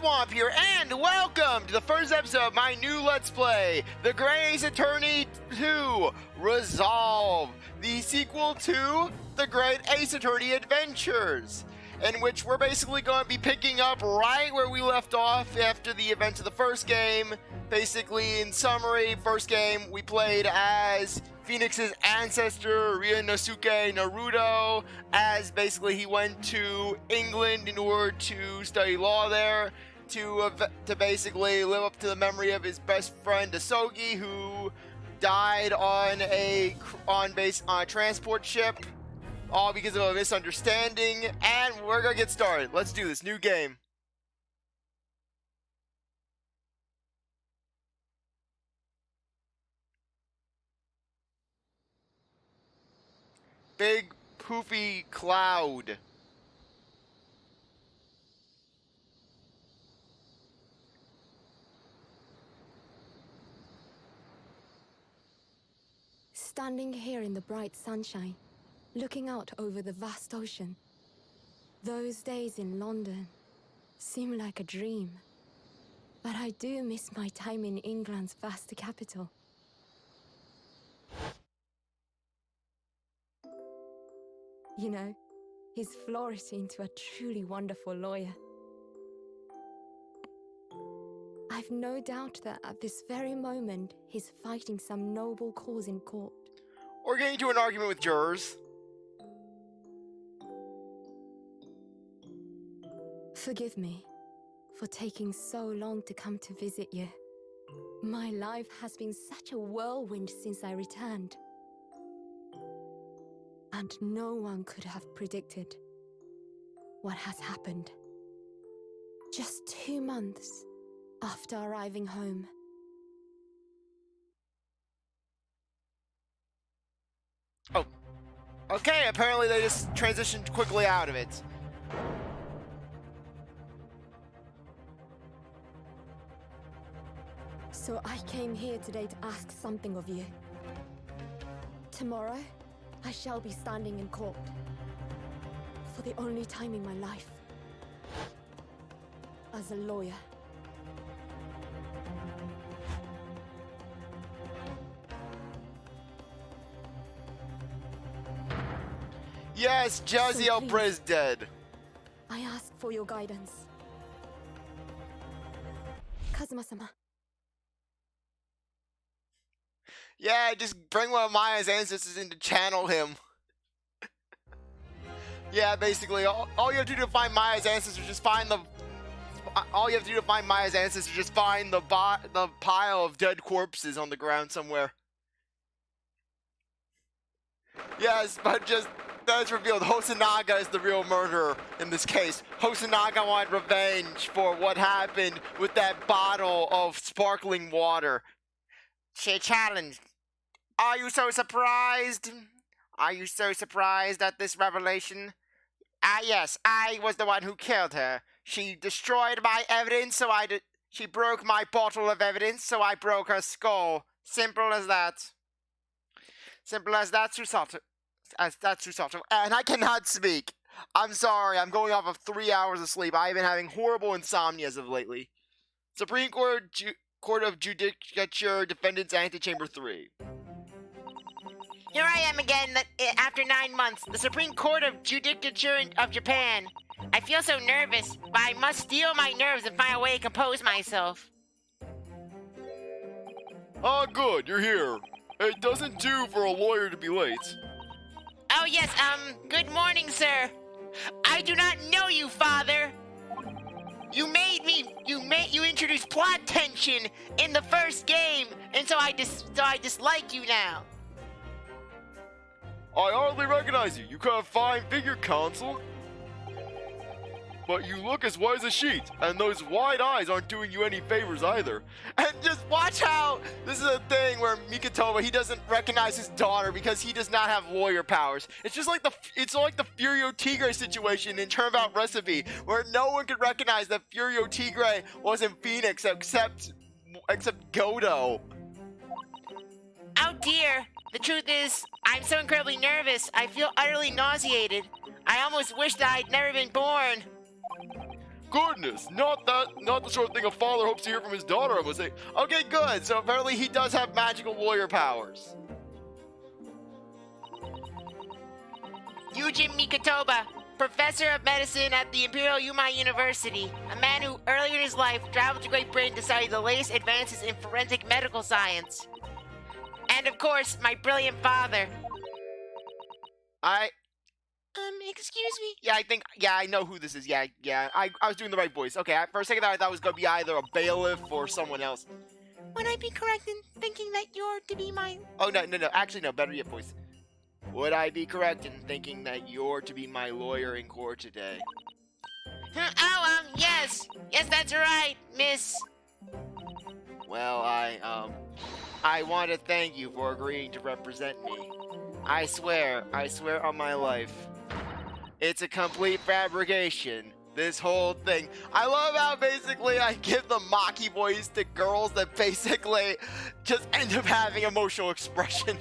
CzarThwomp here, and welcome to the first episode of my new Let's Play, The Great Ace Attorney 2, Resolve, the sequel to The Great Ace Attorney Adventures, in which we're basically going to be picking up right where we left off after the events of the first game. Basically, in summary, first game, we played as Phoenix's ancestor, Ryuunosuke Naruhodo, as basically he went to England in order to study law there, to basically live up to the memory of his best friend Asogi, who died on a transport ship, all because of a misunderstanding. And we're gonna get started. Let's do this new game. Big poofy cloud. Standing here in the bright sunshine, looking out over the vast ocean, those days in London seem like a dream. But I do miss my time in England's vast capital. You know, he's flourished into a truly wonderful lawyer. I've no doubt that at this very moment, he's fighting some noble cause in court. Or getting into an argument with jurors. Forgive me for taking so long to come to visit you. My life has been such a whirlwind since I returned. And no one could have predicted what has happened. Just 2 months after arriving home. Oh. Okay, apparently they just transitioned quickly out of it. So I came here today to ask something of you. Tomorrow, I shall be standing in court for the only time in my life as a lawyer. Yes, Jezaille Brett is dead. I ask for your guidance. Kazuma-sama. Yeah, just bring one of Maya's ancestors in to channel him. Yeah, basically, all you have to do to find Maya's ancestors, just find the... All you have to do to find Maya's ancestors, just find the pile of dead corpses on the ground somewhere. Yes, but just... That's revealed. Hosonaga is the real murderer in this case. Hosonaga wanted revenge for what happened with that bottle of sparkling water. She challenged. Are you so surprised? Are you so surprised at this revelation? Yes, I was the one who killed her. She destroyed my evidence, so she broke my bottle of evidence, so I broke her skull. Simple as that. Simple as that, Susato. That's Susato. And I cannot speak. I'm sorry, I'm going off of 3 hours of sleep. I've been having horrible insomnia as of lately. Supreme Court of Judicature, Defendant's Antechamber 3. Here I am again after 9 months, the Supreme Court of Judicature of Japan. I feel so nervous, but I must steel my nerves and find a way to compose myself. Oh, good, you're here. It doesn't do for a lawyer to be late. Oh yes, good morning, sir. I do not know you, father. You introduced plot tension in the first game, and so I dislike you now. I hardly recognize you. You got a fine figure, Counsel. But you look as white as a sheet, and those wide eyes aren't doing you any favors either. And just watch how this is a thing where Mikitoba, he doesn't recognize his daughter because he does not have lawyer powers. It's just like the Furio Tigre situation in Turnabout Recipe, where no one could recognize that Furio Tigre wasn't Phoenix except Godo. Oh dear. The truth is, I'm so incredibly nervous. I feel utterly nauseated. I almost wish that I'd never been born. goodness, not the sort of thing a father hopes to hear from his daughter, I would say. Okay, good. So apparently he does have magical lawyer powers. Yujin Mikotoba, professor of medicine at the Imperial Yumei University, a man who earlier in his life traveled to Great Britain to study the latest advances in forensic medical science. And of course, my brilliant father. Excuse me? Yeah, I know who this is. Yeah, I was doing the right voice. Okay, for a second I thought it was going to be either a bailiff or someone else. Would I be correct in thinking that you're to be my... Oh, no, actually, no, better yet, voice. Would I be correct in thinking that you're to be my lawyer in court today? Yes. Yes, that's right, miss. Well, I want to thank you for agreeing to represent me. I swear on my life. It's a complete fabrication. This whole thing. I love how basically I give the Maki voice to girls that basically just end up having emotional expression.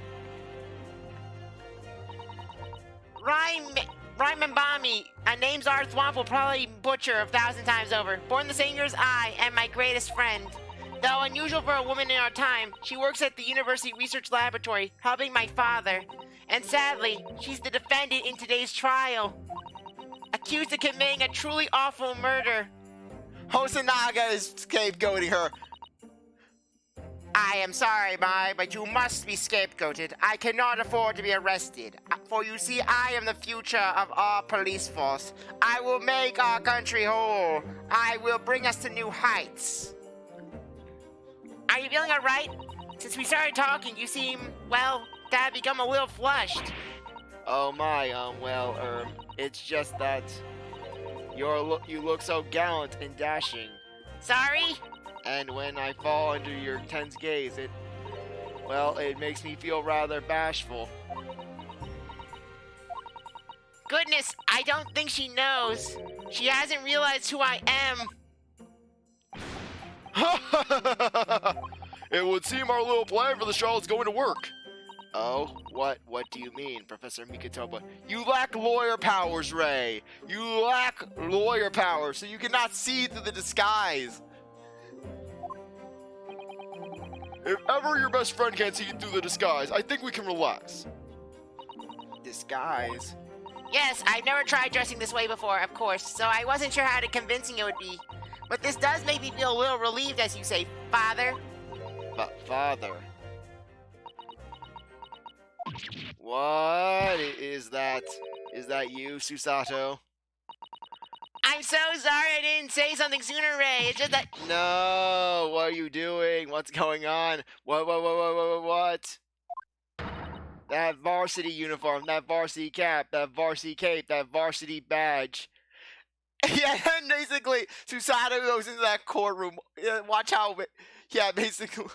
Raimambami, a name CzarThwomp will probably butcher 1,000 times over. Born the same year as I and my greatest friend. Though unusual for a woman in our time, she works at the University Research Laboratory, helping my father. And sadly, she's the defendant in today's trial. Accused of committing a truly awful murder. Hosonaga is scapegoating her. I am sorry, but you must be scapegoated. I cannot afford to be arrested. For you see, I am the future of our police force. I will make our country whole. I will bring us to new heights. Are you feeling alright? Since we started talking, you seem, well, to have become a little flushed. Oh my, it's just that you look so gallant and dashing. Sorry? And when I fall under your tense gaze, it makes me feel rather bashful. Goodness, I don't think she knows. She hasn't realized who I am. It would seem our little plan for the show is going to work. Oh, what do you mean, Professor Mikotoba? You lack lawyer powers, Ray. You lack lawyer powers, so you cannot see through the disguise. If ever your best friend can't see through the disguise, I think we can relax. Disguise? Yes, I've never tried dressing this way before, of course, so I wasn't sure how convincing it would be. But this does make me feel a little relieved, as you say, Father. But Father... What is that? Is that you, Susato? I'm so sorry I didn't say something sooner, Ray. It's just that... No, what are you doing? What's going on? What? That varsity uniform, that varsity cap, that varsity cape, that varsity badge. Yeah, and basically, Susato goes into that courtroom. Watch how... Yeah, basically,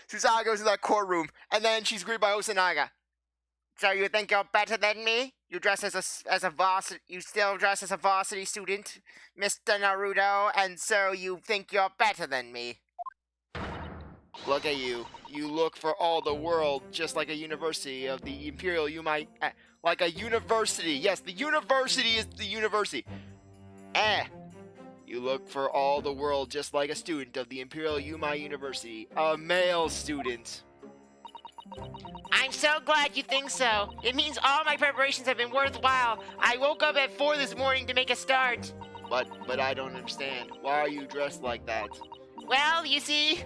Susato goes into that courtroom, and then she's greeted by Hosonaga. So you think you're better than me? You dress as a varsity. You still dress as a varsity student, Mr. Naruto, and so you think you're better than me. Look at you. You look for all the world just like a university of the Imperial Yumei. Like a university. Yes, the university is the university. You look for all the world just like a student of the Imperial Yumei University. A male student. I'm so glad you think so. It means all my preparations have been worthwhile. I woke up at 4 this morning to make a start. But I don't understand. Why are you dressed like that? Well, you see...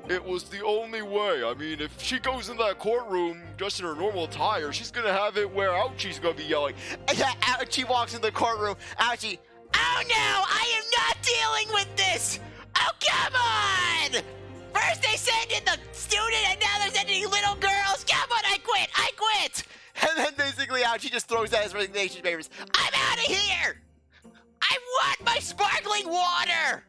It was the only way. I mean, if she goes in that courtroom dressed in her normal attire, she's gonna have it where Auchi's gonna be yelling. Yeah, Auchi walks in the courtroom. Auchi, oh no! I am not dealing with this! Oh, come on! First they send in the student, and now they're sending little girls. Come on, I quit! And then basically Auchi just throws out his resignation papers. I'm out of here! I want my sparkling water!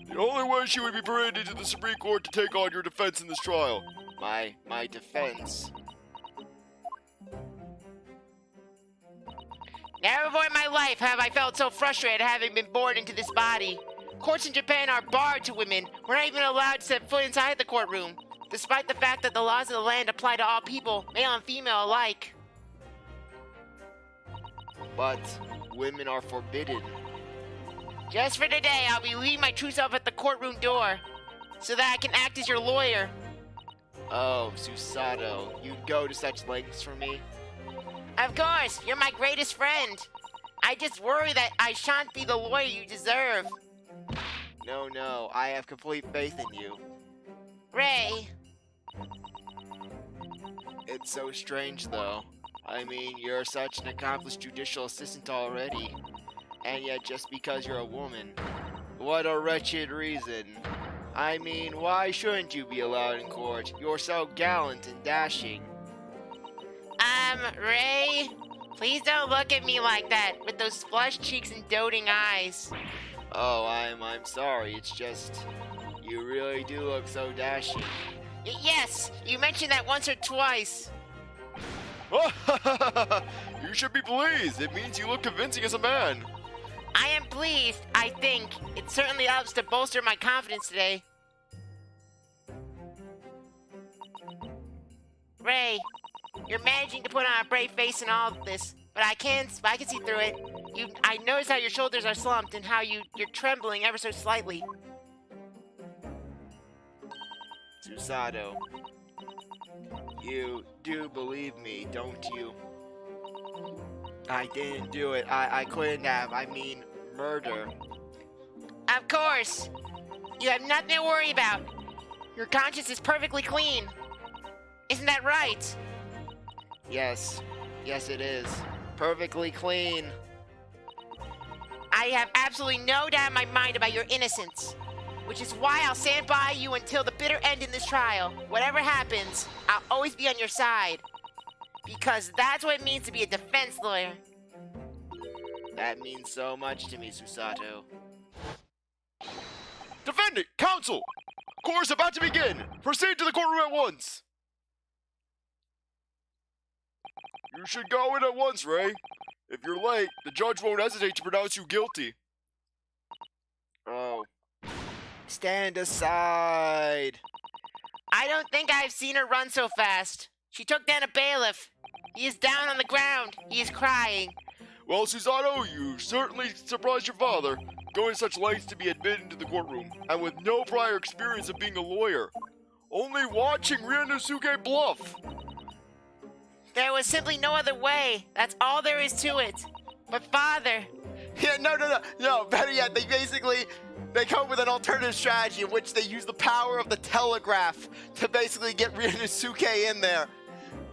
The only way she would be paraded to the Supreme Court to take on your defense in this trial. My defense. Never before in my life have I felt so frustrated having been born into this body. Courts in Japan are barred to women. We're not even allowed to set foot inside the courtroom, despite the fact that the laws of the land apply to all people, male and female alike. but women are forbidden. Just for today, I'll be leaving my true self at the courtroom door, so that I can act as your lawyer. Oh, Susato, you'd go to such lengths for me? Of course, you're my greatest friend. I just worry that I shan't be the lawyer you deserve. No, I have complete faith in you. Ray, It's so strange, though. I mean, you're such an accomplished judicial assistant already. And yet, just because you're a woman. What a wretched reason. I mean, why shouldn't you be allowed in court? You're so gallant and dashing. Ray, please don't look at me like that, with those flushed cheeks and doting eyes. Oh, I'm sorry. It's just, you really do look so dashing. Yes, you mentioned that once or twice. You should be pleased. It means you look convincing as a man. I am pleased, I think. It certainly helps to bolster my confidence today. Ray, you're managing to put on a brave face in all of this, but I can see through it. I notice how your shoulders are slumped and how you're trembling ever so slightly. Susato, you do believe me, don't you? I didn't do it. I couldn't have. I mean, murder. Of course. You have nothing to worry about. Your conscience is perfectly clean. Isn't that right? Yes, it is. Perfectly clean. I have absolutely no doubt in my mind about your innocence, which is why I'll stand by you until the bitter end in this trial. Whatever happens, I'll always be on your side. Because that's what it means to be a defense lawyer. That means so much to me, Susato. Defendant, counsel! Court is about to begin. Proceed to the courtroom at once. You should go in at once, Ray. If you're late, the judge won't hesitate to pronounce you guilty. Oh. Stand aside. I don't think I've seen her run so fast. She took down a bailiff. He is down on the ground. He is crying. Well, Susato, you certainly surprised your father, going to such lengths to be admitted into the courtroom, and with no prior experience of being a lawyer. Only watching Ryuunosuke bluff. There was simply no other way. That's all there is to it. But father... Yeah, no, better yet, they come up with an alternative strategy in which they use the power of the telegraph to basically get Ryuunosuke in there.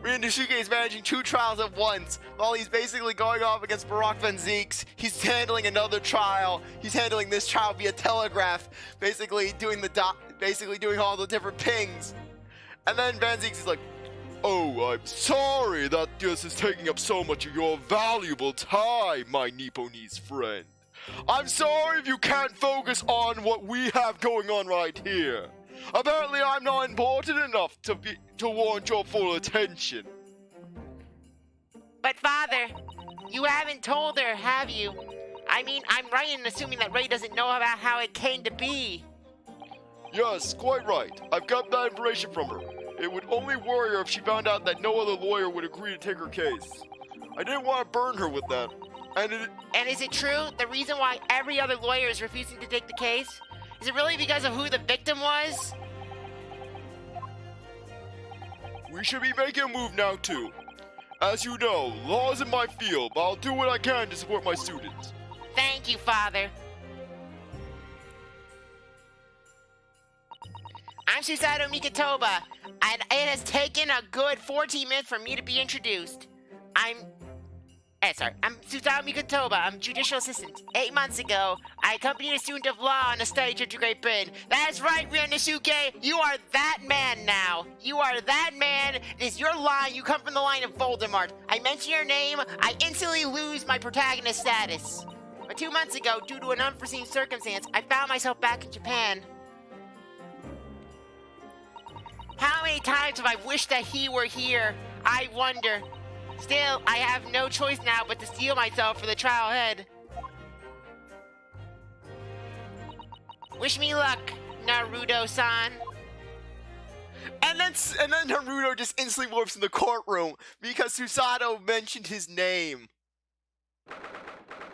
Ryuunosuke is managing 2 trials at once, while he's basically going off against Barack Van Zeeks. He's handling another trial. He's handling this trial via telegraph, basically doing all the different pings. And then Van Zeeks is like, Oh, I'm sorry that this is taking up so much of your valuable time, my Nipponese friend. I'm sorry if you can't focus on what we have going on right here. Apparently I'm not important enough to warrant your full attention. But father, you haven't told her, have you? I mean, I'm right in assuming that Ray doesn't know about how it came to be. Yes, quite right. I've got that information from her. It would only worry her if she found out that no other lawyer would agree to take her case. I didn't want to burn her with that. And is it true? The reason why every other lawyer is refusing to take the case? Is it really because of who the victim was? We should be making a move now, too. As you know, law isn't my field, but I'll do what I can to support my students. Thank you, father. I'm Susato Mikotoba, and it has taken a good 14 minutes for me to be introduced. I'm Susato Mikotoba. I'm judicial assistant. 8 months ago, I accompanied a student of law on a study trip to Great Britain. That's right, Ryuunosuke. You are that man now. You are that man. It is your line. You come from the line of Voldemort. I mention your name, I instantly lose my protagonist status. But 2 months ago, due to an unforeseen circumstance, I found myself back in Japan. How many times have I wished that he were here? I wonder. Still, I have no choice now but to steel myself for the trial ahead. Wish me luck, Naruto-san. And then Naruto just instantly warps in the courtroom because Susato mentioned his name.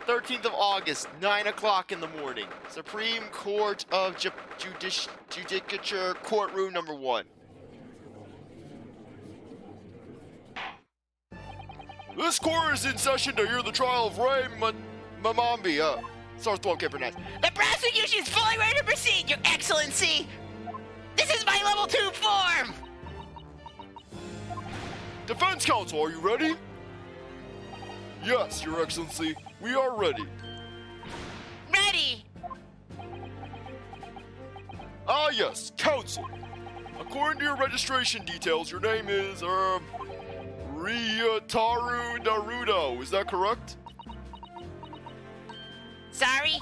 13th of August, 9 o'clock in the morning. Supreme Court of Judicature, Courtroom number 1. This court is in session to hear the trial of Ray Mamambi. CzarThwomp can't pronounce. The prosecution is fully ready to proceed, Your Excellency. This is my level 2 form. Defense counsel, are you ready? Yes, Your Excellency, we are ready. Ready. Ah, yes, counsel. According to your registration details, your name is, Ryutaro Naruhodo. Is that correct? Sorry?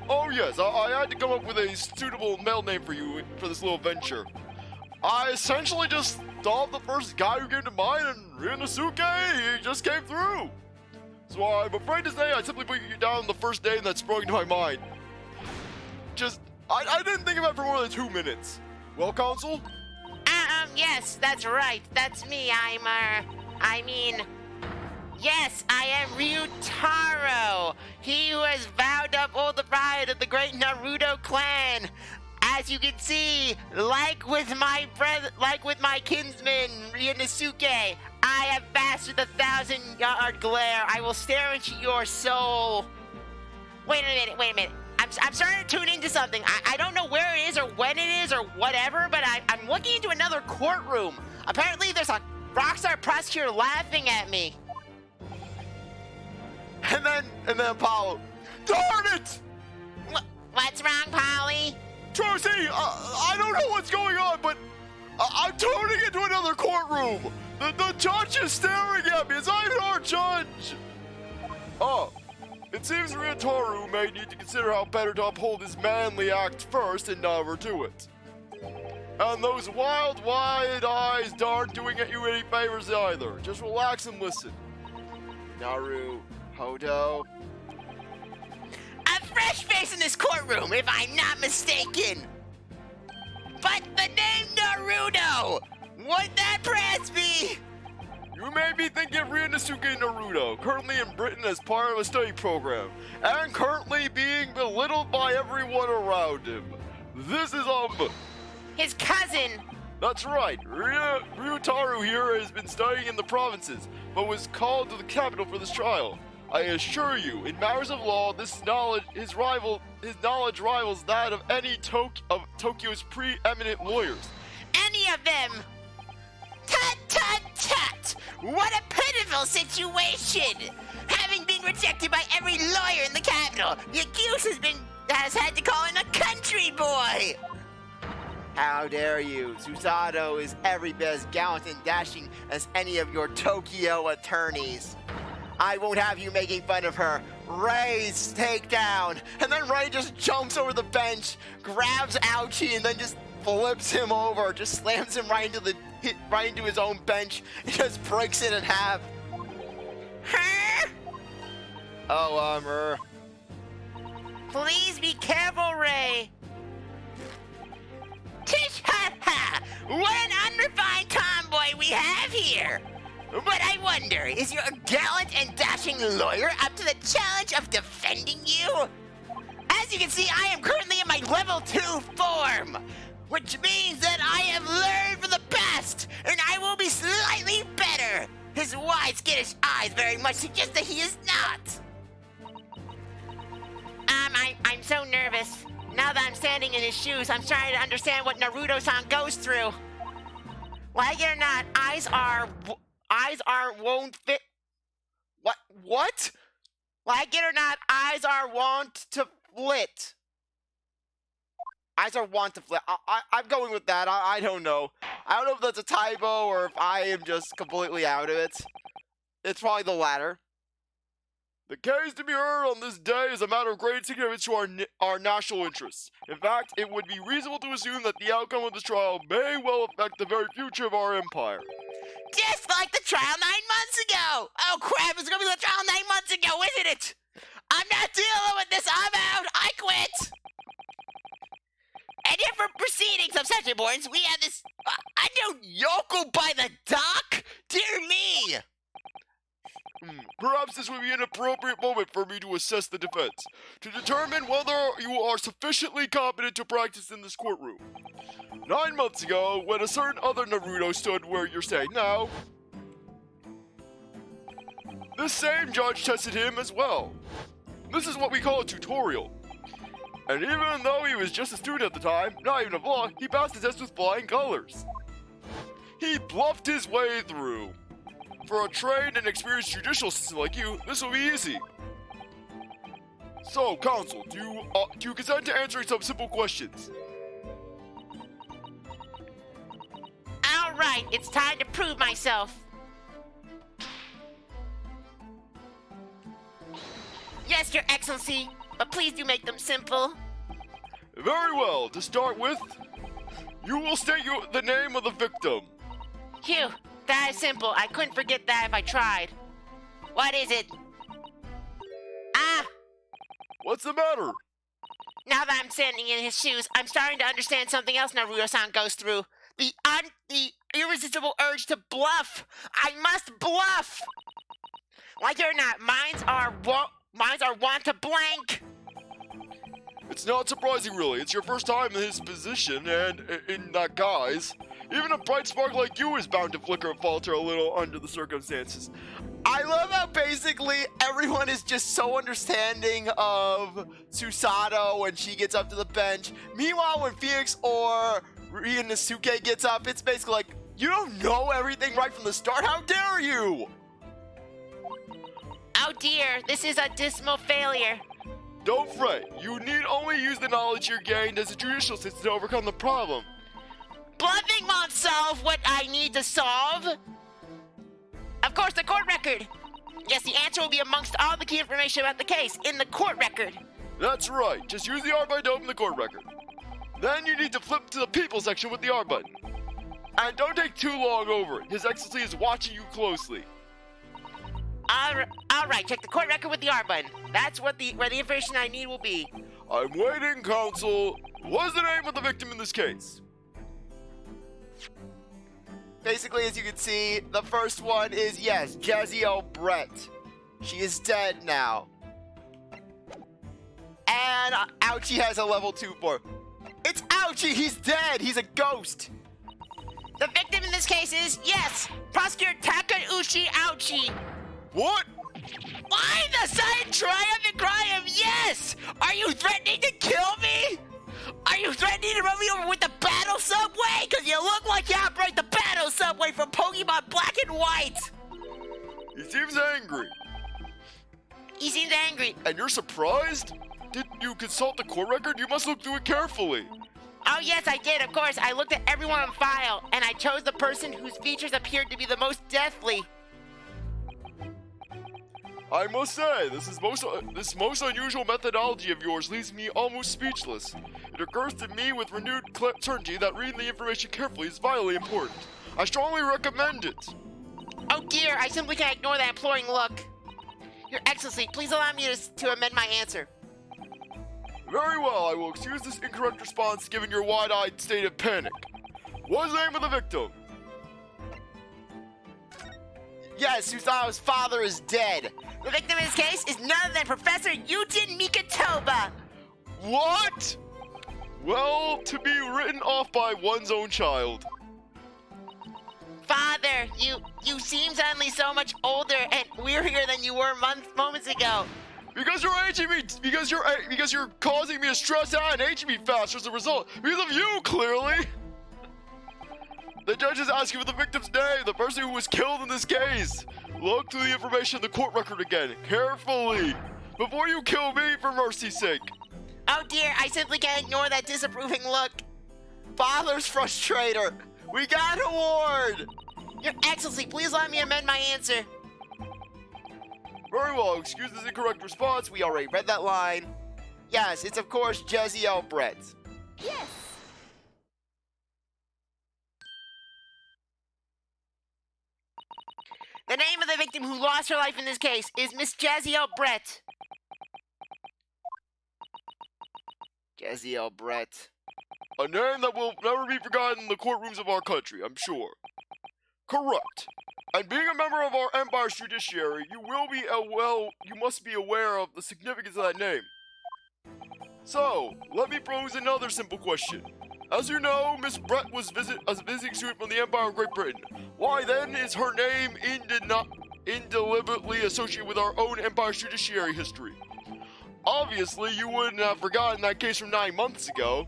Oh, yes, I had to come up with a suitable male name for you for this little venture. I essentially just thought the first guy who came to mind, and Ryuunosuke, he just came through. So I'm afraid to say I simply put you down the first name that sprung into my mind. I didn't think about it for more than 2 minutes. Well, counsel? Yes, that's right. That's me. Yes, I am Ryutaro, he who has vowed to uphold the pride of the great Naruto clan. As you can see, like with my kinsman Ryuunosuke, I have mastered the 1,000-yard glare. I will stare into your soul. Wait a minute. I'm starting to tune into something. I don't know where it is or when it is or whatever, but I'm looking into another courtroom. Apparently there's a rockstar prosecutor laughing at me. And then Apollo. Darn it! What's wrong, Polly? Tracy, I don't know what's going on, but I'm turning into another courtroom. The judge is staring at me. It's not even our judge. Oh. It seems Ryutaro may need to consider how better to uphold his manly act first and never do it. And those wild, wide eyes aren't doing you any favors either. Just relax and listen. Naruhodo. A fresh face in this courtroom, if I'm not mistaken. But the name Naruto, would that perhaps be? You may be thinking of Ryuunosuke Naruto, currently in Britain as part of a study program, and currently being belittled by everyone around him. This is, his cousin. That's right. Ryutaro here has been studying in the provinces, but was called to the capital for this trial. I assure you, in matters of law, his knowledge rivals that of any of Tokyo's preeminent lawyers. Any of them? Tut, tut, tut! What a pitiful situation! Having been rejected by every lawyer in the capital, the accused has had to call in a country boy! How dare you? Susato is every bit as gallant and dashing as any of your Tokyo attorneys. I won't have you making fun of her. Ray's takedown! And then Ray just jumps over the bench, grabs Auchi, and then just flips him over, just slams him right into his own bench, and just breaks it in half. Huh? Oh, Please be careful, Ray. Tish ha ha! What an unrefined tomboy we have here! But I wonder, is your gallant and dashing lawyer up to the challenge of defending you? As you can see, I am currently in my level 2 form, which means that I have learned from the best, and I will be slightly better. His wide, skittish eyes very much suggest that he is not. I'm so nervous. Now that I'm standing in his shoes, I'm trying to understand what Naruto-san goes through. Like it or not, eyes won't fit. What? Like it or not, eyes are Want to flit. Eyes are want to flit. I'm going with that. I don't know. I don't know if that's a typo or if I am just completely out of it. It's probably the latter. The case to be heard on this day is a matter of great significance to our national interests. In fact, it would be reasonable to assume that the outcome of this trial may well affect the very future of our empire. Just like the trial 9 months ago! Oh crap, it's gonna be the trial 9 months ago, isn't it? I'm not dealing with this, I'm out! I quit! And if for proceedings of such importance, we have this yokel by the dock? Dear me! Perhaps this would be appropriate moment for me to assess the defense, to determine whether you are sufficiently competent to practice in this courtroom. 9 months ago, when a certain other Naruto stood where you're staying now, this same judge tested him as well. This is what we call a tutorial. And even though he was just a student at the time, not even a law, he passed the test with flying colors. He bluffed his way through. For a trained and experienced judicial assistant like you, this will be easy. So, counsel, do you consent to answering some simple questions? All right, it's time to prove myself. Yes, Your Excellency, but please do make them simple. Very well. To start with, you will state the name of the victim. Phew, that is simple. I couldn't forget that if I tried. What is it? Ah! What's the matter? Now that I'm standing in his shoes, I'm starting to understand something else Naruto-san goes through. The irresistible urge to bluff. I must bluff! Like it or not, minds are wont to blank. It's not surprising, really. It's your first time in his position, and in that guise. Even a bright spark like you is bound to flicker and falter a little under the circumstances. I love how basically everyone is just so understanding of Susato when she gets up to the bench. Meanwhile, when Phoenix or Ryuunosuke gets up, it's basically like, you don't know everything right from the start. How dare you? Oh dear, this is a dismal failure. Don't fret. You need only use the knowledge you gained as a judicial assistant to overcome the problem. Bluffing won't solve what I need to solve. Of course, the court record. Yes, the answer will be amongst all the key information about the case in the court record. That's right. Just use the R button to open the court record. Then you need to flip to the people section with the R button. And don't take too long over it. His Excellency is watching you closely. All right, check the court record with the R button. That's where the information I need will be. I'm waiting, counsel. What's the name of the victim in this case? Basically, as you can see, the first one is, yes, Jezaille Brett. She is dead now. And Auchi has a level 2 for. It's Auchi! He's dead! He's a ghost! The victim in this case is, yes, Prosecutor Takeuchi Auchi. What? Why the sudden triumphant cry of yes? Are you threatening to kill me? Are you threatening to run me over with the battle subway? Because you look like you operate the battle subway from Pokemon Black and White. He seems angry. He seems angry. And you're surprised? Did you consult the court record? You must look through it carefully. Oh yes, I did, of course. I looked at everyone on file, and I chose the person whose features appeared to be the most deathly. I must say, this most unusual methodology of yours leaves me almost speechless. It occurs to me with renewed certainty that reading the information carefully is vitally important. I strongly recommend it. Oh dear, I simply can't ignore that imploring look. Your Excellency, please allow me to amend my answer. Very well, I will excuse this incorrect response given your wide-eyed state of panic. What is the name of the victim? Yes, Susato's father is dead. The victim in this case is none other than Professor Yujin Mikotoba. What? Well, to be written off by one's own child. Father, you seem suddenly so much older and wearier than you were moments ago. Because you're aging me, because you're causing me to stress out and aging me faster as a result. Because of you, clearly. The judge is asking for the victim's name, the person who was killed in this case. Look through the information in the court record again, carefully, before you kill me, for mercy's sake. Oh dear, I simply can't ignore that disapproving look. Father's frustrator. We got an award. Your Excellency, please let me amend my answer. Very well, excuse this incorrect response. We already read that line. Yes, it's of course Jezaille Brett. Yes! The name of the victim who lost her life in this case is Miss Jezaille Brett. Jezaille Brett. A name that will never be forgotten in the courtrooms of our country, I'm sure. Correct. And being a member of our Empire's judiciary, you must be aware of the significance of that name. So, let me pose another simple question. As you know, Miss Brett was a visiting student from the Empire of Great Britain. Why then is her name indelibly associated with our own Empire's judiciary history? Obviously, you wouldn't have forgotten that case from 9 months ago.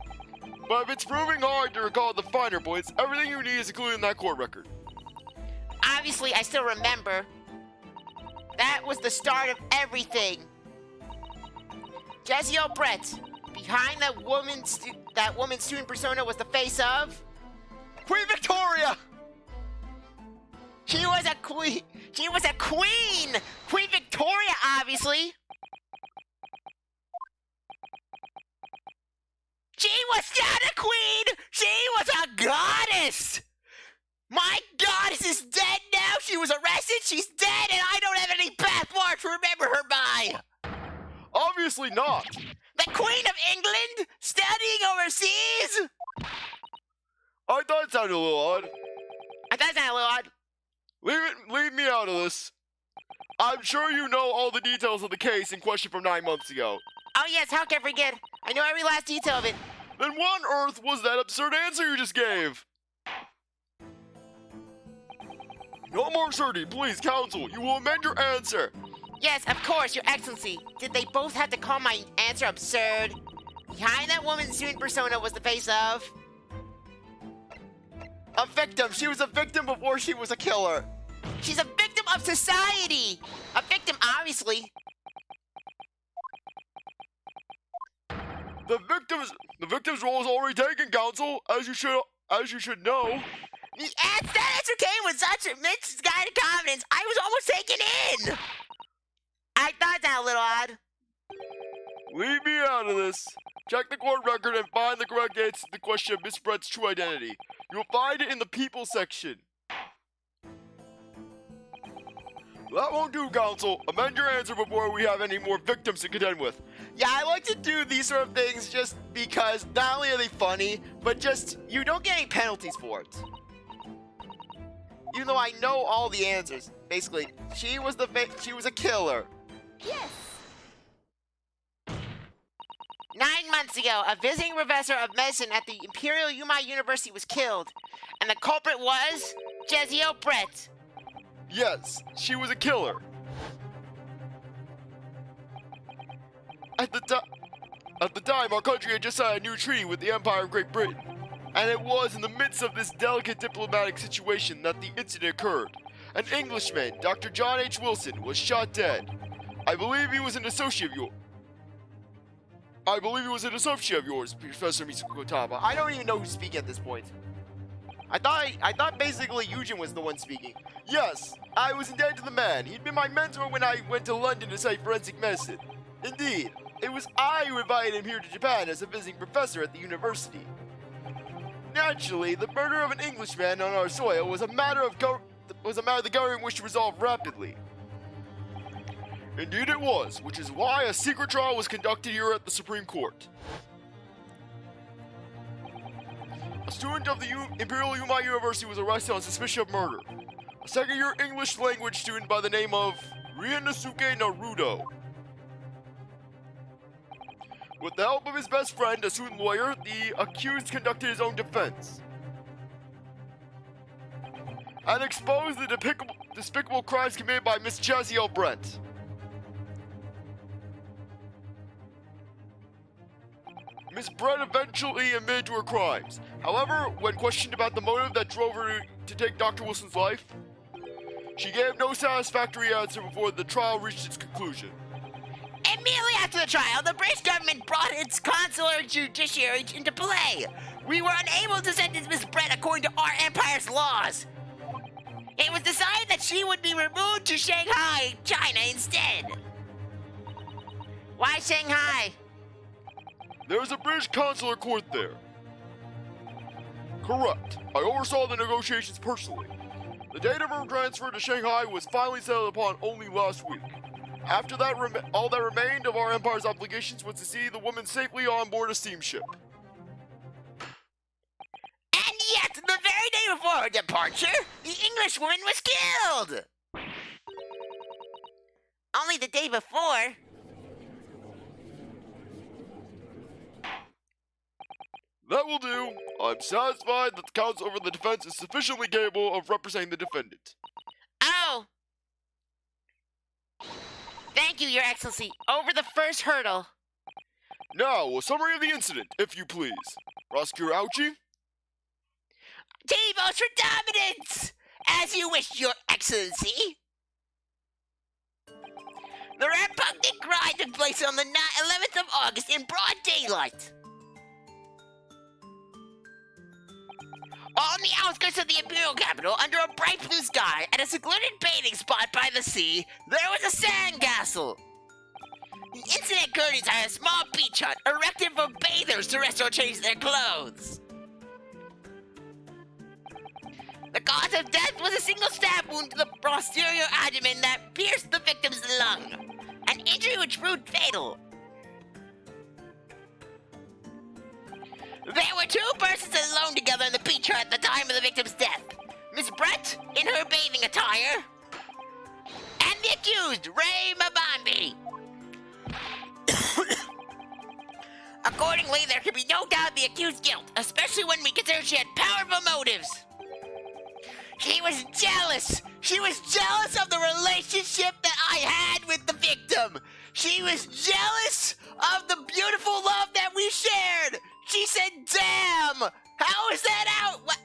But if it's proving hard to recall the finer points, everything you need is included in that court record. Obviously, I still remember. That was the start of everything. Jezaille Brett, behind that woman's student persona was the face of Queen Victoria! She was a queen! She was a queen! Queen Victoria, obviously! She was not a queen! She was a goddess! My goddess is dead now! She was arrested, she's dead, and I don't have any pathmark to remember her by! Obviously not! The Queen of England? Studying overseas? I thought it sounded a little odd. I thought it sounded a little odd. Leave me out of this. I'm sure you know all the details of the case in question from 9 months ago. Oh yes, how can I forget? I know every last detail of it. Then what on earth was that absurd answer you just gave? No more absurdity, please, counsel. You will amend your answer. Yes, of course, Your Excellency. Did they both have to call my answer absurd? Behind that woman's student persona was the face of... A victim. She was a victim before she was a killer. She's a victim of society! A victim, obviously. The victim's role is already taken, counsel, as you should know. That answer came with such misguided confidence, I was almost taken in! I thought that a little odd. Leave me out of this. Check the court record and find the correct answer to the question of Miss Brett's true identity. You'll find it in the people section. That won't do, counsel. Amend your answer before we have any more victims to contend with. Yeah, I like to do these sort of things just because not only are they funny, but just you don't get any penalties for it. Even though I know all the answers. Basically, she was a killer. Yes! 9 months ago, a visiting professor of medicine at the Imperial Yumei University was killed, and the culprit was Jezaille Brett. Yes, she was a killer. At the time, our country had just signed a new treaty with the Empire of Great Britain, and it was in the midst of this delicate diplomatic situation that the incident occurred. An Englishman, Dr. John H. Wilson, was shot dead. I believe he was an associate of yours, Professor Misukotama. I don't even know who's speaking at this point. I thought basically Eugen was the one speaking. Yes, I was indebted to the man. He'd been my mentor when I went to London to study forensic medicine. Indeed, it was I who invited him here to Japan as a visiting professor at the university. Naturally, the murder of an Englishman on our soil was a matter the government wished to resolve rapidly. Indeed it was, which is why a secret trial was conducted here at the Supreme Court. A student of the Imperial Yumei University was arrested on suspicion of murder. A second-year English language student by the name of Ryuunosuke Naruhodo. With the help of his best friend, a student lawyer, the accused conducted his own defense and exposed the despicable crimes committed by Miss Jezaille Brett. Miss Brett eventually admitted to her crimes. However, when questioned about the motive that drove her to take Dr. Wilson's life, she gave no satisfactory answer before the trial reached its conclusion. Immediately after the trial, the British government brought its consular judiciary into play. We were unable to sentence Miss Brett according to our empire's laws. It was decided that she would be removed to Shanghai, China instead. Why Shanghai? There is a British consular court there. Correct. I oversaw the negotiations personally. The date of her transfer to Shanghai was finally settled upon only last week. After that, all that remained of our empire's obligations was to see the woman safely on board a steamship. And yet, the very day before her departure, the Englishwoman was killed. Only the day before. That will do. I'm satisfied that the counsel over the defense is sufficiently capable of representing the defendant. Oh. Thank you, Your Excellency. Over the first hurdle. Now, a summary of the incident, if you please. Prosecutor Auchi? T-votes for dominance! As you wish, Your Excellency. The repugnant crime took place on the 11th of August in broad daylight. On the outskirts of the Imperial Capital, under a bright blue sky, at a secluded bathing spot by the sea, there was a sandcastle. The incident occurred inside a small beach hut erected for bathers to rest or change their clothes. The cause of death was a single stab wound to the posterior abdomen that pierced the victim's lung, an injury which proved fatal. There were two persons alone together in the beach hut at the time of the victim's death. Miss Brett, in her bathing attire, and the accused, Ray Mabambi. Accordingly, there can be no doubt of the accused's guilt, especially when we consider she had powerful motives. She was jealous. She was jealous of the relationship that I had with the victim. She was jealous of the beautiful love that we shared. She said, "Damn, how is that out? Why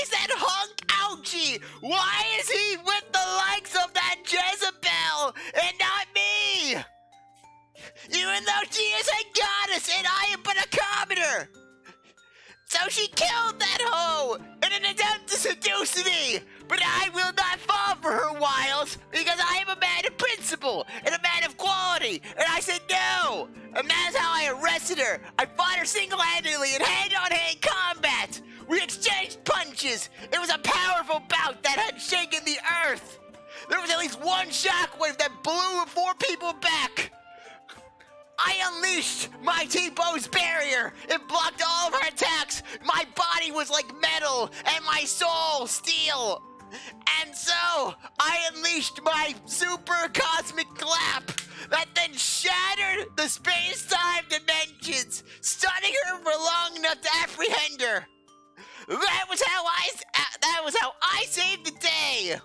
is that hunk Auchi? Why is he with the likes of that Jezebel and not me? Even though she is a goddess and I am but a commoner." So she killed that hoe in an attempt to seduce me. But I will not fall for her wiles because I am a man of principle and a man of quality. And I said no. And that is how I arrested her. I fought her single-handedly in hand-on-hand combat. We exchanged punches. It was a powerful bout that had shaken the earth. There was at least one shockwave that blew 4 people back. I unleashed my T-Bow's barrier. It blocked all of her attacks. My body was like metal and my soul steel. And so I unleashed my super cosmic clap that then shattered the space-time dimensions, stunning her for long enough to apprehend her. That was how I saved the day.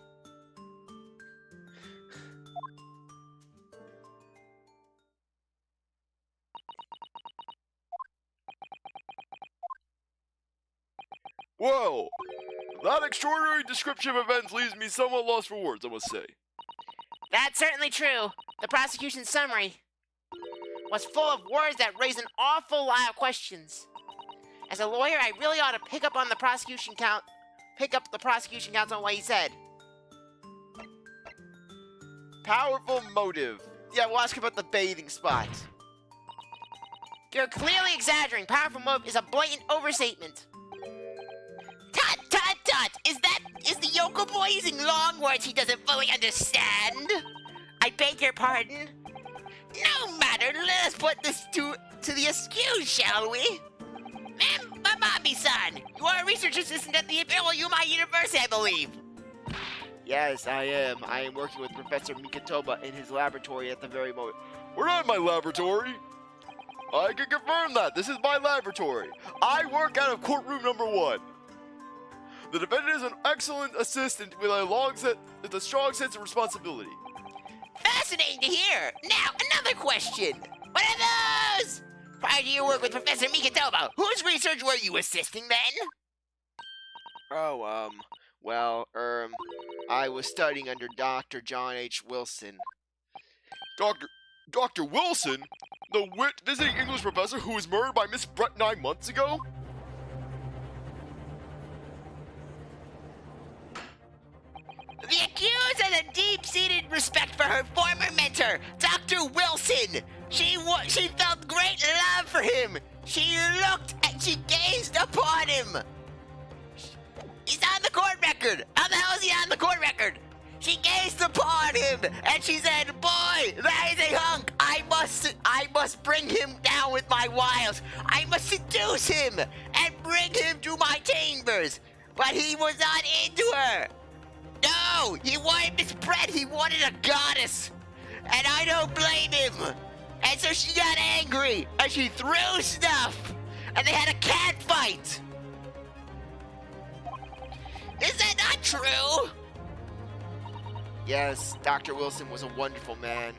Well, that extraordinary description of events leaves me somewhat lost for words, I must say. That's certainly true. The prosecution's summary was full of words that raised an awful lot of questions. As a lawyer, I really ought to pick up the prosecution counsel on what he said. Powerful motive. Yeah, we'll ask about the bathing spot. You're clearly exaggerating. Powerful motive is a blatant overstatement. Tut, tut, tut! Is the Yoko boy using long words he doesn't fully understand? I beg your pardon? No matter, let us put this to the excuse, shall we? Mamabi-san, you are a research assistant at the Yumei University, I believe. Yes, I am. I am working with Professor Mikitoba in his laboratory at the very moment. We're not in my laboratory. I can confirm that. This is my laboratory. I work out of courtroom number 1. The defendant is an excellent assistant with a strong sense of responsibility. Fascinating to hear. Now, another question. What are those? Prior to your work with Professor Mikitoba, whose research were you assisting then? Oh, I was studying under Dr. John H. Wilson. Dr. Wilson? The visiting English professor who was murdered by Miss Brett 9 months ago? The accused has a deep-seated respect for her former mentor, Dr. Wilson. She felt great love for him. She gazed upon him. He's on the court record. How the hell is he on the court record? She gazed upon him, and she said, "Boy, that is a hunk. I must bring him down with my wiles. I must seduce him and bring him to my chambers. but he was not into her. No, he wanted Miss Brett. He wanted a goddess. And I don't blame him. And so she got angry, and she threw stuff. And they had a cat fight. Is that not true? Yes, Dr. Wilson was a wonderful man.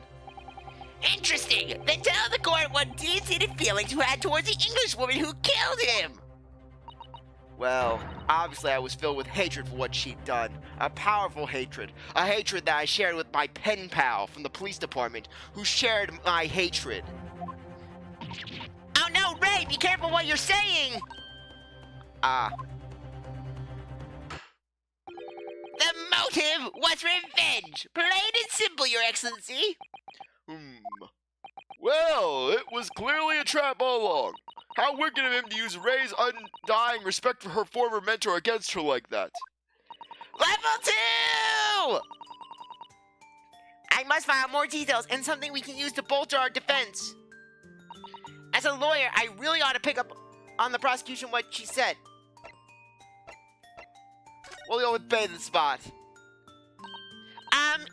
Interesting. Then tell the court what deep-seated feelings you had towards the English woman who killed him. Well, obviously I was filled with hatred for what she'd done. A powerful hatred. A hatred that I shared with my pen pal from the police department, who shared my hatred. Oh no, Ray, be careful what you're saying. The motive was revenge. Plain and simple, Your Excellency. Well, it was clearly a trap all along. How wicked of him to use Ray's undying respect for her former mentor against her like that. Level 2! I must find out more details and something we can use to bolster our defense. As a lawyer, I really ought to pick up on the prosecution what she said. We'll go with bathing spot.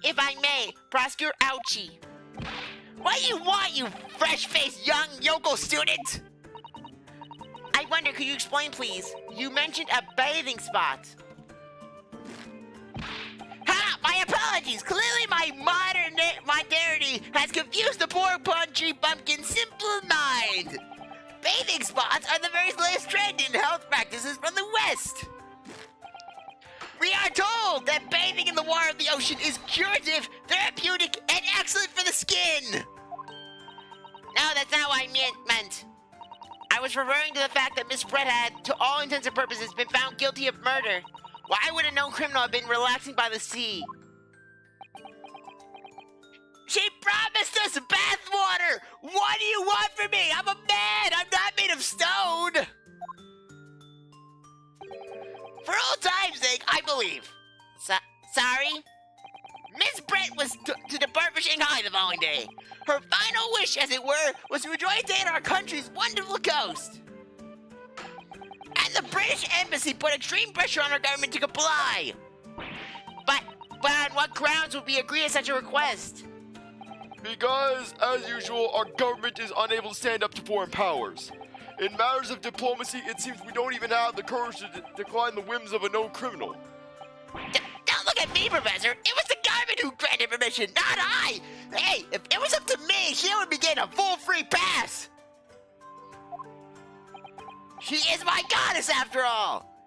If I may, Prosecutor Auchi. What do you want, you fresh-faced young yokel student? I wonder, could you explain, please? You mentioned a bathing spot. Ha! My apologies! Clearly my modernity has confused the poor punchy bumpkin's simple mind. Bathing spots are the very latest trend in health practices from the West. We are told that bathing in the water of the ocean is curative, therapeutic, and excellent for the skin. No, that's not what I meant. I was referring to the fact that Miss Brett had, to all intents and purposes, been found guilty of murder. Why would a known criminal have been relaxing by the sea? She promised us bath water! What do you want from me? I'm a man! I'm not made of stone! For old time's sake, I believe. Sorry? Miss Brett was to depart for Shanghai the following day. Her final wish, as it were, was to enjoy a day on our country's wonderful coast. And the British Embassy put extreme pressure on our government to comply. But on what grounds would we agree to such a request? Because, as usual, our government is unable to stand up to foreign powers. In matters of diplomacy, it seems we don't even have the courage to decline the whims of a known criminal. Don't look at me, Professor. It was the government who granted permission, not I. Hey, if it was up to me, she would be getting a full free pass. She is my goddess, after all.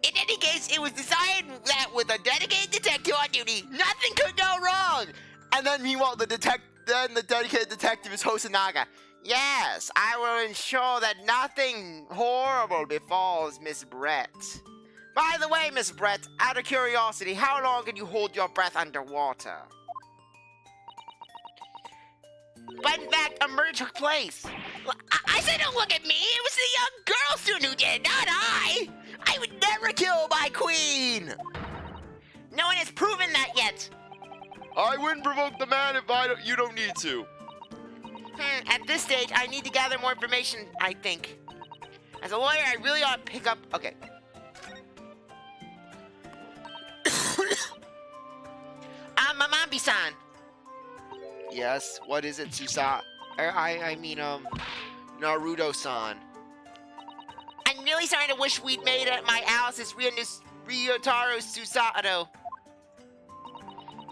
In any case, it was decided that with a dedicated detective on duty, nothing could go wrong. And then meanwhile, the dedicated detective is Hosanaga. Yes, I will ensure that nothing horrible befalls Miss Brett. By the way, Miss Brett, out of curiosity, how long can you hold your breath underwater? But in fact, a murder took place. I said don't look at me. It was the young girl student who did it, not I. I would never kill my queen. No one has proven that yet. I wouldn't provoke the man if you don't need to. At this stage, I need to gather more information, I think. As a lawyer, I really ought to pick up... Okay. Mamambi-san. Yes, what is it, Susato? Naruto-san. I'm really starting to wish we'd made my Alice's Ryutaro Susato.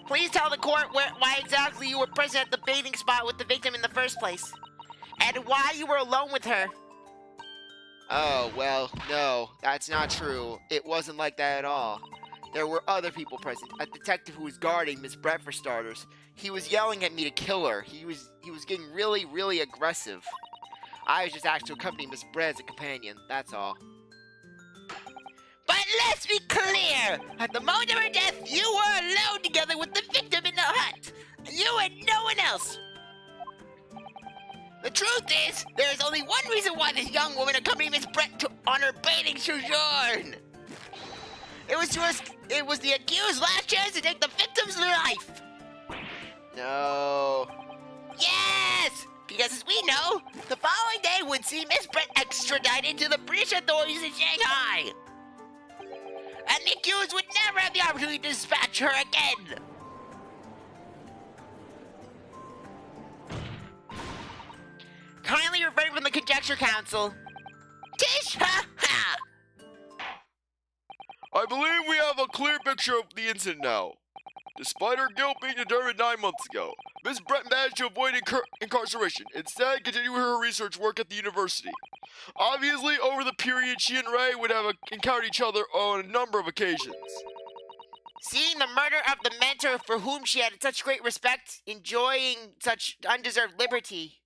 Please tell the court why exactly you were present at the bathing spot with the victim in the first place. And why you were alone with her. Oh, well, no, that's not true. It wasn't like that at all. There were other people present. A detective who was guarding Miss Brett, for starters. He was yelling at me to kill her. He was getting really, really aggressive. I was just asked to accompany Miss Brett as a companion, that's all. But let's be clear! At the moment of her death, you were alone together with the victim in the hut! You and no one else! The truth is, there is only one reason why this young woman accompanied Miss Brett on her bathing sojourn! It was the accused's last chance to take the victim's life! No. Yes! Because as we know, the following day would see Miss Brett extradited to the British authorities in Shanghai! accused would never have the opportunity to dispatch her again. Kindly refrain from the Conjecture Council. Tish, ha, ha! I believe we have a clear picture of the incident now. Despite her guilt being determined 9 months ago, Ms. Brett managed to avoid incarceration, instead continuing her research work at the university. Obviously, over the period, she and Ray would have encountered each other on a number of occasions. Seeing the murder of the mentor for whom she had such great respect, enjoying such undeserved liberty.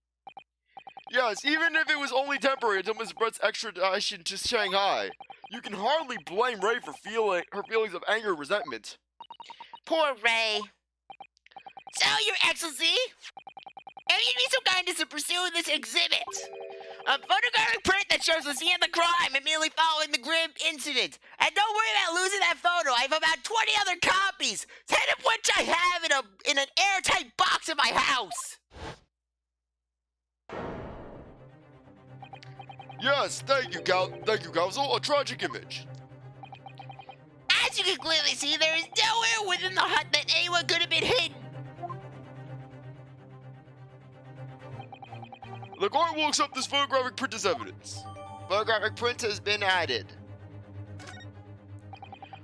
Yes, even if it was only temporary until Ms. Brett's extradition to Shanghai, you can hardly blame Ray for her feelings of anger and resentment. Poor Ray. So, Your Excellency, if you'd be so kind as to pursue this exhibit, a photographic print that shows the scene of the crime immediately following the grim incident. And don't worry about losing that photo. I have about 20 other copies, 10 of which I have in an airtight box in my house. Yes, thank you, Counsel. A tragic image. As you can clearly see, there is nowhere within the hut that anyone could have been hidden. The court will accept this photographic print as evidence. Photographic print has been added.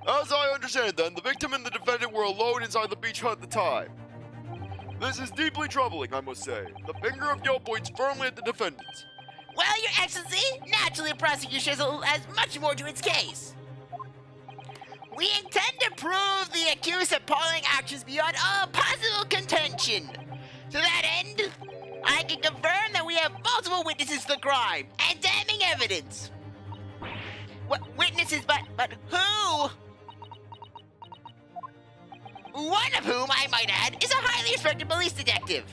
As I understand it then, the victim and the defendant were alone inside the beach hut at the time. This is deeply troubling, I must say. The finger of guilt points firmly at the defendant. Well, Your Excellency, naturally the prosecution has much more to its case. We intend to prove the accused's appalling actions beyond all possible contention. To that end, I can confirm that we have multiple witnesses to the crime and damning evidence. What witnesses, but who? One of whom, I might add, is a highly respected police detective.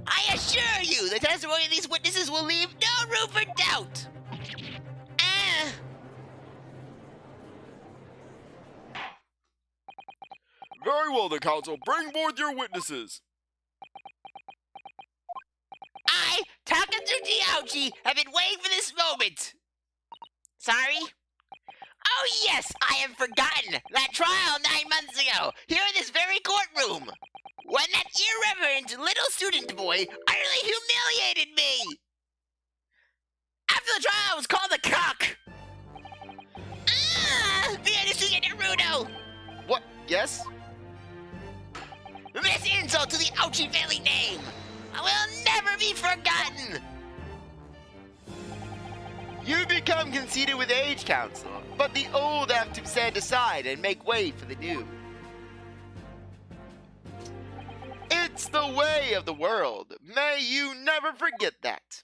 I assure you, the testimony of these witnesses will leave no room for doubt. Very well then, Counsel. Bring forth your witnesses. I, Takatsuchi Auchi, have been waiting for this moment. Sorry? Oh yes, I have forgotten that trial 9 months ago, here in this very courtroom, when that irreverent little student boy utterly humiliated me. After the trial, I was called a cock. Ryuunosuke Naruhodo. What? Yes? This insult to the Auchi family name will never be forgotten. You become conceited with age, Counsel, but the old have to stand aside and make way for the new. It's the way of the world. May you never forget that.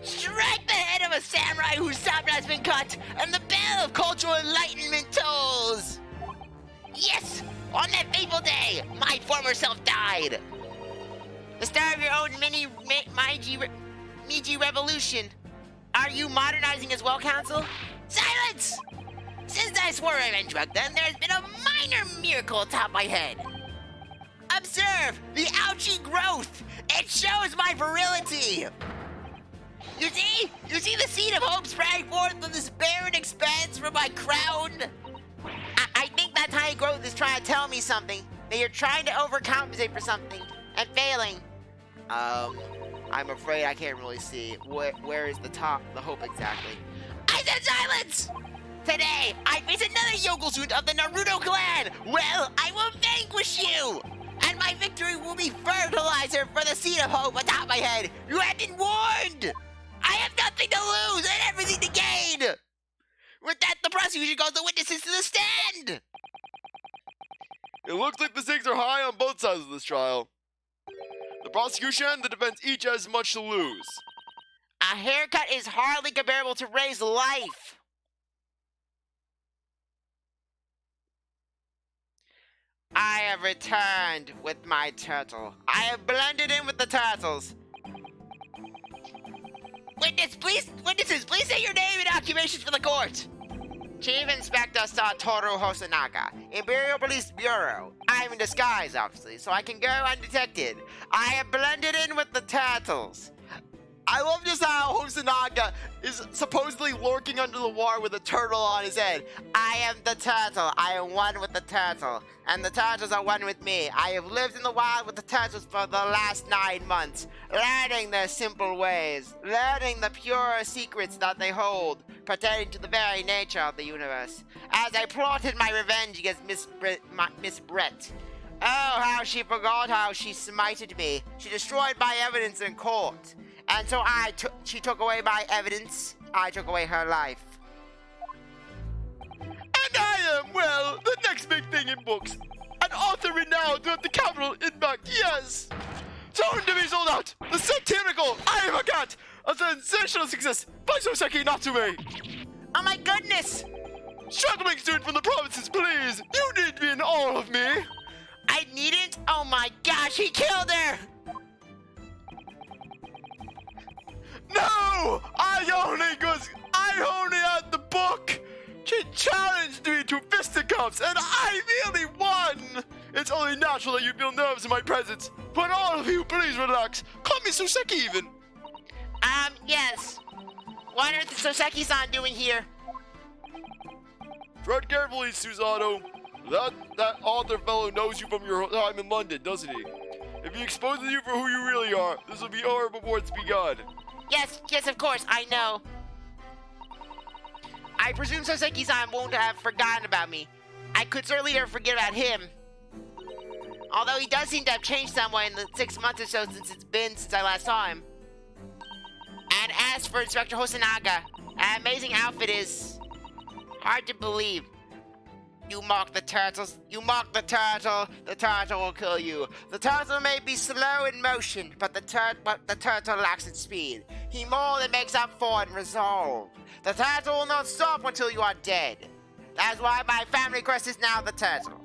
Strike the head of a samurai whose sabre has been cut, and the bell of cultural enlightenment tolls. Yes, on that fateful day, my former self died. The start of your own Meiji revolution. Are you modernizing as well, Counsel? Silence! Since I swore revenge back then, there's been a minor miracle atop my head. Observe the Auchi growth. It shows my virility. You see the seed of hope spreading forth from this barren expanse from my crown? I think that tiny growth is trying to tell me something. That you're trying to overcompensate for something and failing. I'm afraid I can't really see. Where is the hope exactly? I said silence! Today, I face another Yokozuna of the Naruto clan! Well, I will vanquish you! And my victory will be fertilizer for the seed of hope atop my head! You have been warned! I have nothing to lose and everything to gain! With that, the prosecution calls the witnesses to the stand! It looks like the stakes are high on both sides of this trial. The prosecution and the defense each has much to lose. A haircut is hardly comparable to Ray's life. I have returned with my turtle. I have blended in with the turtles. Witnesses, please say your name and occupations for the court. Chief Inspector Satoru Hosonaga, Imperial Police Bureau. I'm in disguise, obviously, so I can go undetected. I have blended in with the turtles. I love just how Hosonaga is supposedly lurking under the water with a turtle on his head. I am the turtle. I am one with the turtle. And the turtles are one with me. I have lived in the wild with the turtles for the last 9 months, learning their simple ways, learning the pure secrets that they hold, pertaining to the very nature of the universe. As I plotted my revenge against Miss Brett. Oh, how she forgot how she smited me. She destroyed my evidence in court. And so she took away my evidence. I took away her life. And I am, well, the next big thing in books. An author renowned throughout the capital in back, yes. Soon to be sold out. The satirical I Am a Cat. A sensational success by Soseki Natsume. Oh my goodness! Struggling student from the provinces, please. You need me in all of me. I needn't? Oh my gosh, he killed her! No! I only had the book! She challenged me to fisticuffs, and I nearly won! It's only natural that you feel nerves in my presence. But all of you, please relax. Call me Suseki even. Yes. What are the Soseki-san doing here? Tread carefully, Susato. That author fellow knows you from your time in London, doesn't he? If he exposes you for who you really are, this will be over before it's begun. Yes, of course, I know. I presume Soseki-san won't have forgotten about me. I could certainly never forget about him. Although he does seem to have changed somewhat in the 6 months or so since I last saw him. And as for Inspector Hosonaga, an amazing outfit is hard to believe. You mock the turtles. You mock the turtle will kill you. The turtle may be slow in motion, but the turtle lacks in speed. He more than makes up for in resolve. The turtle will not stop until you are dead. That's why my family crest is now the turtle.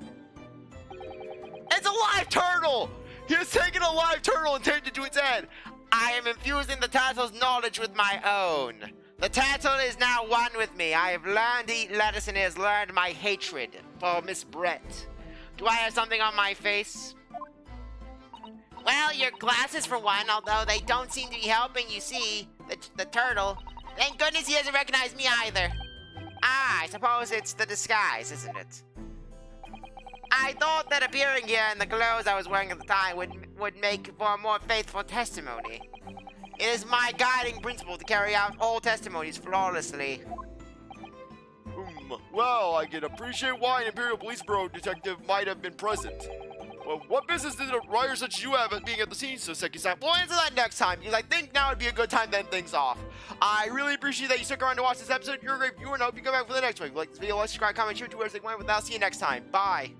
It's a live turtle! He has taken a live turtle and taped it to its head. I am infusing the turtle's knowledge with my own. The turtle is now one with me. I have learned to eat lettuce and it has learned my hatred for Miss Brett. Do I have something on my face? Well, your glasses for one, although they don't seem to be helping you see the turtle. Thank goodness he doesn't recognize me either. I suppose it's the disguise, isn't it? I thought that appearing here in the clothes I was wearing at the time would make for a more faithful testimony. It is my guiding principle to carry out all testimonies flawlessly. Well, I can appreciate why an Imperial Police Bureau detective might have been present. Well, what business did a writer such as you have at being at the scene, Soseki-san? We'll answer that next time, because I think now would be a good time to end things off. I really appreciate that you stuck around to watch this episode. You're a great viewer, and I hope you come back for the next one. If you like this video, like, subscribe, comment, share, do whatever you want. But I'll see you next time. Bye.